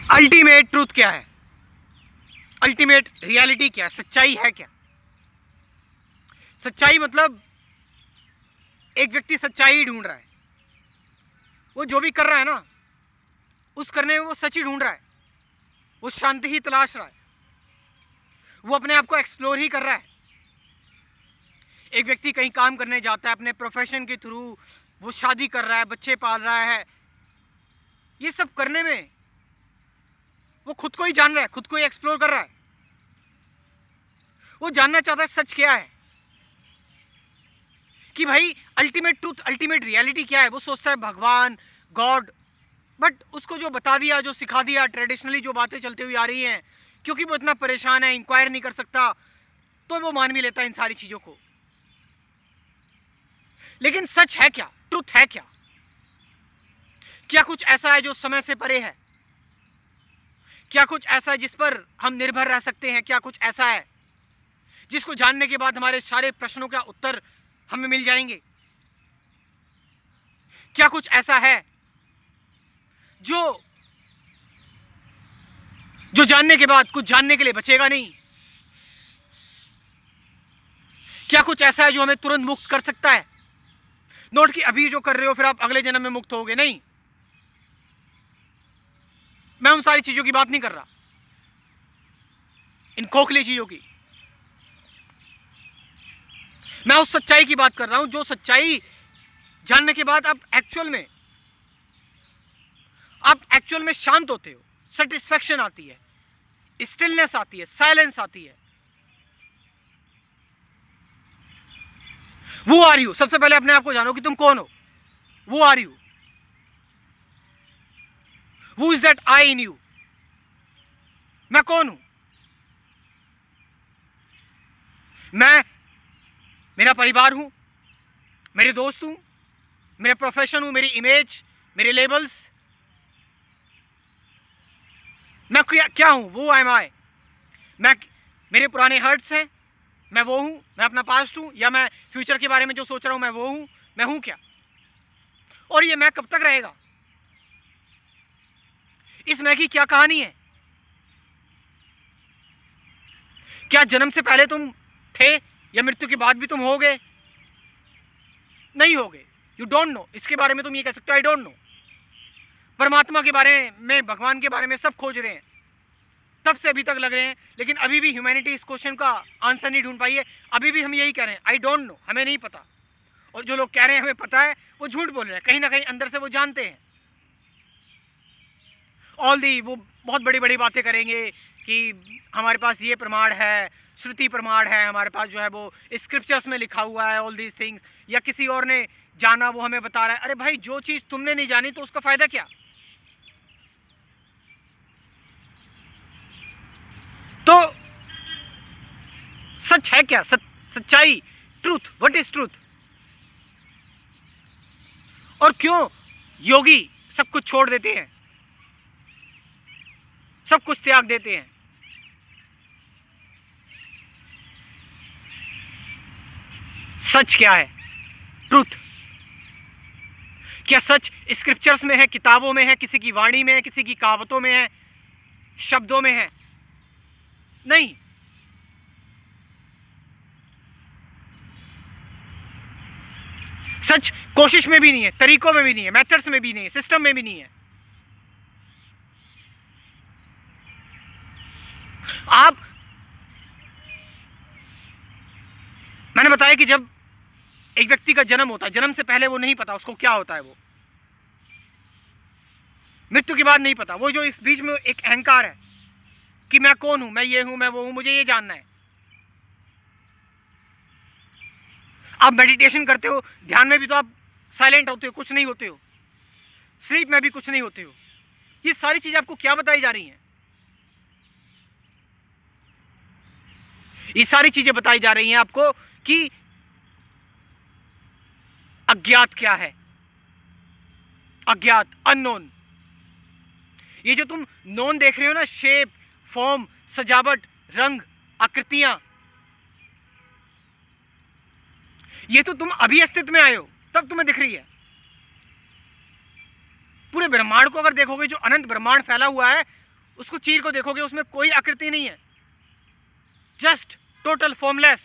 Ultimate truth क्या है? Ultimate reality क्या है? सच्चाई है क्या? सच्चाई मतलब एक व्यक्ति सच्चाई ढूंढ रहा है। वो जो भी कर रहा है ना, उस करने में वो सच ही ढूंढ रहा है। वो शांति ही तलाश रहा है। वो अपने आप को एक्सप्लोर ही कर रहा है। एक व्यक्ति कहीं काम करने जाता है अपने प्रोफेशन के थ्रू, वो शादी कर रहा है, बच्चे पाल रहा है। ये सब करने में वो खुद को ही जान रहा है, खुद को ही एक्सप्लोर कर रहा है। वो जानना चाहता है सच क्या है, कि भाई अल्टीमेट ट्रूथ, अल्टीमेट रियलिटी क्या है। वो सोचता है भगवान, गॉड, बट उसको जो बता दिया, जो सिखा दिया, ट्रेडिशनली जो बातें चलती हुई आ रही हैं, क्योंकि वो इतना परेशान है, इंक्वायर नहीं कर सकता, तो वो मान भी लेता है इन सारी चीज़ों को। लेकिन सच है क्या? ट्रूथ है क्या? क्या कुछ ऐसा है जो समय से परे है? क्या कुछ ऐसा है जिस पर हम निर्भर रह सकते हैं? क्या कुछ ऐसा है जिसको जानने के बाद हमारे सारे प्रश्नों का उत्तर हमें मिल जाएंगे? क्या कुछ ऐसा है जो जो जानने के बाद कुछ जानने के लिए बचेगा नहीं? क्या कुछ ऐसा है जो हमें तुरंत मुक्त कर सकता है? नोट कि अभी जो कर रहे हो फिर आप अगले जन्म में मुक्त होगे नहीं। मैं उन सारी चीजों की बात नहीं कर रहा, इन खोखली चीजों की। मैं उस सच्चाई की बात कर रहा हूं जो सच्चाई जानने के बाद आप एक्चुअल में शांत होते हो, सेटिस्फैक्शन आती है, स्टिलनेस आती है, साइलेंस आती है। वो आर यू। सबसे पहले अपने आप को जानो कि तुम कौन हो। Who are you. Who is that I in you? मैं कौन हूं? मैं मेरा परिवार हूं, मेरे दोस्त हूं, मेरा प्रोफेशन हूं, मेरी इमेज, मेरे लेबल्स। मैं क्या हूं? वो एम आई। मैं मेरे पुराने हर्ट्स हैं, मैं वो हूं। मैं अपना पास्ट हूं, या मैं फ्यूचर के बारे में जो सोच रहा हूं मैं वो हूं। मैं हूं क्या? और ये मैं कब तक रहेगा? इस मैं की क्या कहानी है? क्या जन्म से पहले तुम थे, या मृत्यु के बाद भी तुम होगे? नहीं होगे। You don't know. इसके बारे में तुम ये कह सकते हो आई डोंट नो। परमात्मा के बारे में, भगवान के बारे में सब खोज रहे हैं, तब से अभी तक लग रहे हैं, लेकिन अभी भी ह्यूमैनिटी इस क्वेश्चन का आंसर नहीं ढूंढ पाई है। अभी भी हम यही कह रहे हैं आई डोंट नो, हमें नहीं पता। और जो लोग कह रहे हैं हमें पता है, वो झूठ बोल रहे हैं। कहीं ना कहीं अंदर से वो जानते हैं। वो बहुत बड़ी बड़ी बातें करेंगे कि हमारे पास ये प्रमाण है, श्रुति प्रमाण है, हमारे पास जो है वो स्क्रिप्चर्स में लिखा हुआ है, ऑल दीज थिंग्स, या किसी और ने जाना वो हमें बता रहा है। अरे भाई, जो चीज़ तुमने नहीं जानी तो उसका फ़ायदा क्या? तो सच है क्या? सच्चाई, ट्रूथ, व्हाट इज ट्रूथ? और क्यों योगी सब कुछ छोड़ देते हैं, सब कुछ त्याग देते हैं? सच क्या है? ट्रूथ क्या? सच स्क्रिप्चर्स में है, किताबों में है, किसी की वाणी में है, किसी की कहावतों में है, शब्दों में है? नहीं। सच कोशिश में भी नहीं है, तरीकों में भी नहीं है, मेथड्स में भी नहीं है, सिस्टम में भी नहीं है। मैंने बताया कि जब एक व्यक्ति का जन्म होता है, जन्म से पहले वो नहीं पता उसको क्या होता है। वो मृत्यु के बाद नहीं पता। वो जो इस बीच में एक अहंकार है कि मैं कौन हूं, मैं ये हूं, मैं वो हूं, मुझे ये जानना है। आप मेडिटेशन करते हो, ध्यान में भी तो आप साइलेंट होते हो, कुछ नहीं होते हो। स्लीप में भी कुछ नहीं होते हो। ये सारी चीजें आपको क्या बताई जा रही हैं? ये सारी चीजें बताई जा रही हैं आपको कि अज्ञात क्या है। अज्ञात, अननोन। ये जो तुम नोन देख रहे हो ना, शेप, फॉर्म, सजावट, रंग, आकृतियां, ये तो तुम अभी अस्तित्व में आए हो तब तुम्हें दिख रही है। पूरे ब्रह्मांड को अगर देखोगे, जो अनंत ब्रह्मांड फैला हुआ है, उसको चीर को देखोगे, उसमें कोई आकृति नहीं है, जस्ट टोटल फॉर्मलेस।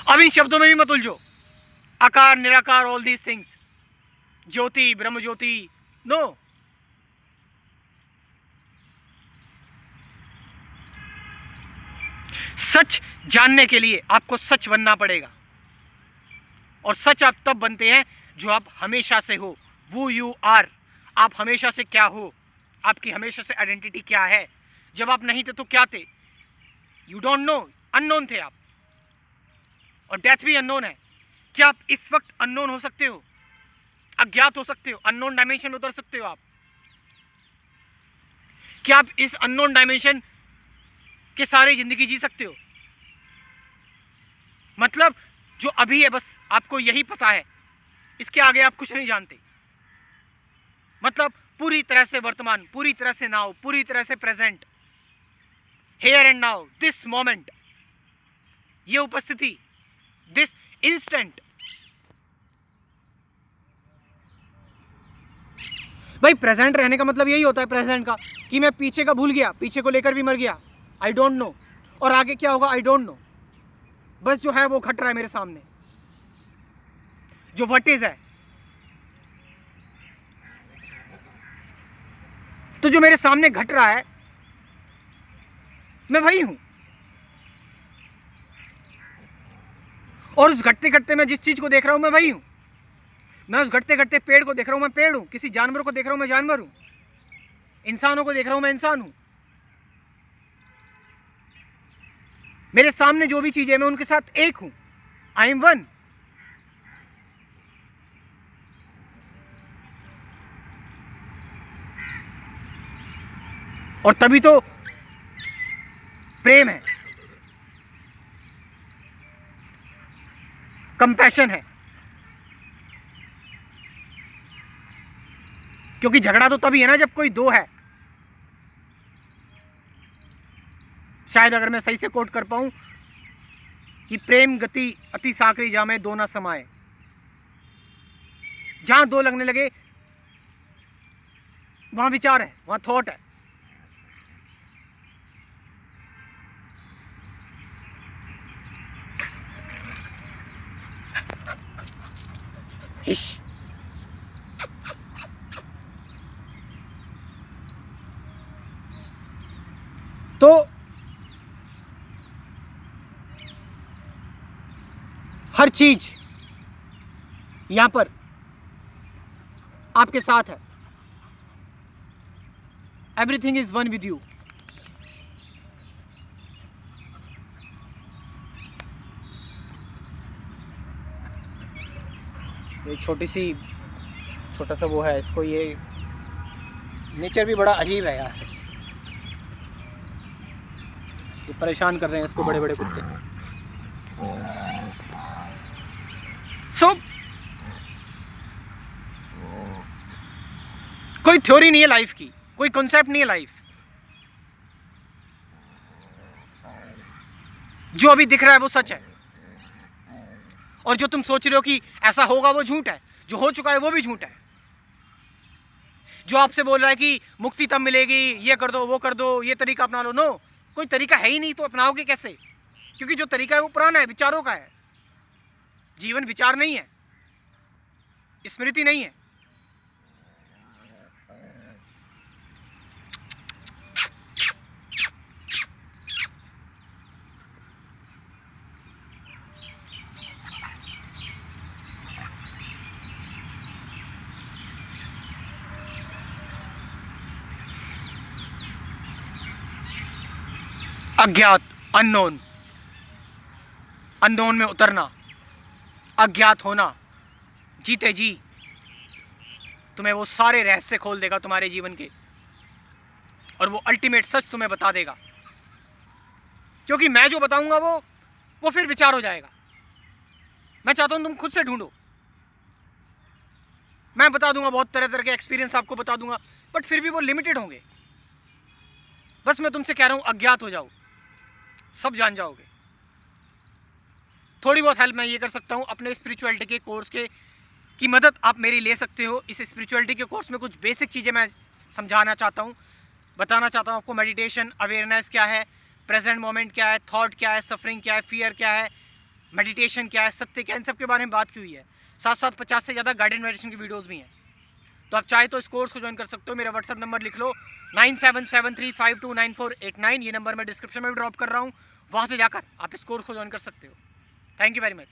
अब इन शब्दों में भी मत उलझो, आकार, निराकार, all these things, Jyoti, Brahma Jyoti, no. सच जानने के लिए आपको सच बनना पड़ेगा, और सच आप तब बनते हैं जो आप हमेशा से हो, वो यू आर। आप हमेशा से क्या हो, आपकी हमेशा से आइडेंटिटी क्या है। जब आप नहीं थे तो क्या थे, यू डोंट नो, अननोन थे आप, और डेथ भी अननोन है। क्या आप इस वक्त अननोन हो सकते हो, अज्ञात हो सकते हो, अननोन डायमेंशन उतर सकते हो आप? क्या आप इस अननोन डायमेंशन के सारे जिंदगी जी सकते हो? मतलब जो अभी है बस आपको यही पता है, इसके आगे आप कुछ नहीं जानते। मतलब पूरी तरह से वर्तमान, पूरी तरह से नाउ, पूरी तरह से present, here and now, this moment, ये उपस्थिति, दिस इंस्टेंट। भाई प्रेजेंट रहने का मतलब यही होता है प्रेजेंट का, कि मैं पीछे का भूल गया, पीछे को लेकर भी मर गया, आई डोंट नो, और आगे क्या होगा आई डोंट नो। बस जो है वो घट रहा है मेरे सामने, जो व्हाट इज है। तो जो मेरे सामने घट रहा है मैं वही हूं, और उस घटते घटते मैं जिस चीज को देख रहा हूं मैं वही हूं। मैं उस घटते घटते पेड़ को देख रहा हूं मैं पेड़ हूं, किसी जानवर को देख रहा हूं मैं जानवर हूं, इंसानों को देख रहा हूं मैं इंसान हूं। मेरे सामने जो भी चीजें हैं मैं उनके साथ एक हूं, आई एम वन। और तभी तो प्रेम है, कंपैशन है, क्योंकि झगड़ा तो तभी है ना जब कोई दो है। शायद अगर मैं सही से कोट कर पाऊं कि प्रेम गति अति साकरी जामे दो ना समाए। जहां दो लगने लगे वहां विचार है, वहां थॉट है। इश तो हर चीज यहां पर आपके साथ है, everything is one with you. ये छोटा सा वो है, इसको ये नेचर भी बड़ा अजीब है यार, ये परेशान कर रहे हैं इसको बड़े बड़े कुत्ते। सो कोई थ्योरी नहीं है लाइफ की, कोई कॉन्सेप्ट नहीं है लाइफ। जो अभी दिख रहा है वो सच है, और जो तुम सोच रहे हो कि ऐसा होगा वो झूठ है, जो हो चुका है वो भी झूठ है। जो आपसे बोल रहा है कि मुक्ति तब मिलेगी, ये कर दो वो कर दो, ये तरीका अपना लो, नो, कोई तरीका है ही नहीं तो अपनाओगे कैसे? क्योंकि जो तरीका है वो पुराना है, विचारों का है। जीवन विचार नहीं है, स्मृति नहीं है। अज्ञात, अननोन, अननोन में उतरना, अज्ञात होना, जीते जी तुम्हें वो सारे रहस्य खोल देगा तुम्हारे जीवन के, और वो अल्टीमेट सच तुम्हें बता देगा। क्योंकि मैं जो बताऊंगा वो फिर विचार हो जाएगा। मैं चाहता हूं तुम खुद से ढूंढो। मैं बता दूंगा, बहुत तरह तरह के एक्सपीरियंस आपको बता दूंगा, बट फिर भी वो लिमिटेड होंगे। बस मैं तुमसे कह रहा हूं अज्ञात हो जाओ, सब जान जाओगे। थोड़ी बहुत हेल्प मैं ये कर सकता हूं अपने स्पिरिचुअलिटी के कोर्स के की मदद आप मेरी ले सकते हो। इस स्पिरिचुअलिटी के कोर्स में कुछ बेसिक चीज़ें मैं समझाना चाहता हूँ, बताना चाहता हूँ आपको। मेडिटेशन, अवेयरनेस क्या है, प्रेजेंट मोमेंट क्या है, थॉट क्या है, सफरिंग क्या है, फियर क्या है, मेडिटेशन क्या है, सत्य क्या है, इन सब के बारे में बात की हुई है। साथ साथ 50 से ज़्यादा गाइडेड मेडिटेशन की वीडियोज़ भी हैं। तो आप चाहे तो इस कोर्स को ज्वाइन कर सकते हो। मेरा व्हाट्सअप नंबर लिख लो 9773529489। ये नंबर मैं डिस्क्रिप्शन में भी ड्रॉप कर रहा हूँ, वहाँ से जाकर आप इस कोर्स को ज्वाइन कर सकते हो। Thank you very much.